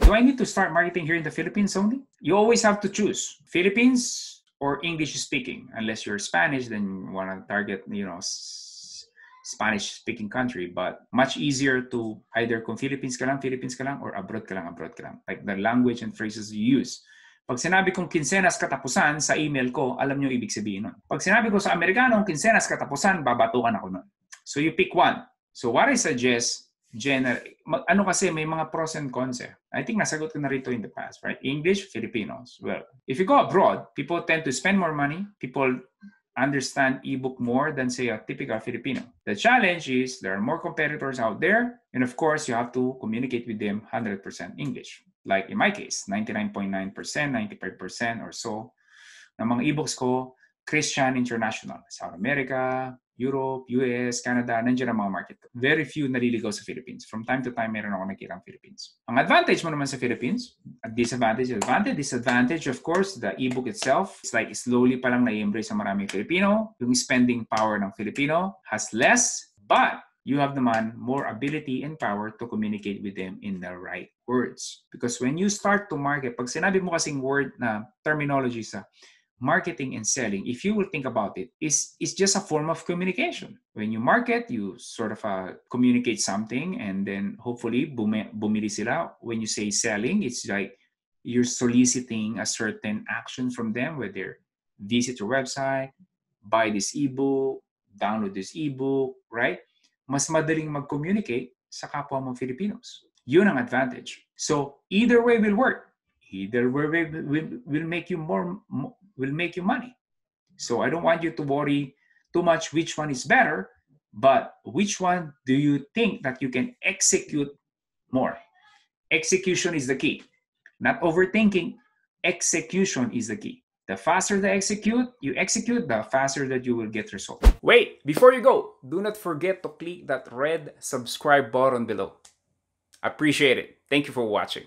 Do I need to start marketing here in the Philippines only? You always have to choose Philippines or English speaking. Unless you're Spanish, then you want to target, Spanish speaking country. But much easier to either kung Philippines ka lang, or abroad ka lang. Like the language and phrases you use. Pag sinabi kong quincenas katapusan sa email ko, alam nyo ibig sabihin nun. Pag sinabi ko sa Amerikano, quincenas katapusan, babatukan ako nun. So you pick one. So what I suggest, kasi may mga pros and cons eh. I think nasagot ko na rito in the past, right? English, Filipinos. Well, if you go abroad, people tend to spend more money. People understand ebook more than, say, a typical Filipino. The challenge is there are more competitors out there, and of course, you have to communicate with them 100% English. Like in my case, 99.9%, 95% or so ng mga ebooks ko, Christian International. South America, Europe, US, Canada, nandiyan ang mga market. Very few naliligaw sa Philippines. From time to time, meron ako nakikita ang Philippines. Ang advantage mo naman sa Philippines, disadvantage, of course, the ebook itself. It's like slowly pa lang na-embrace ng maraming Filipino. Yung spending power ng Filipino has less, but you have naman more ability and power to communicate with them in the right words. Because when you start to market, pag sinabi mo kasing word na terminology sa marketing and selling, if you will think about it, it's just a form of communication. When you market, you sort of communicate something and then hopefully bumili sila. When you say selling, it's like you're soliciting a certain action from them, whether visit your website, buy this ebook, download this ebook, right? Mas madaling mag-communicate sa kapwa mong Filipinos. Yun ang advantage. So either way will work. Either way will make you will make you money. So I don't want you to worry too much which one is better, but which one do you think that you can execute more? Execution is the key. Not overthinking. Execution is the key. The faster you execute, the faster that you will get results. Wait, before you go, do not forget to click that red subscribe button below. Appreciate it. Thank you for watching.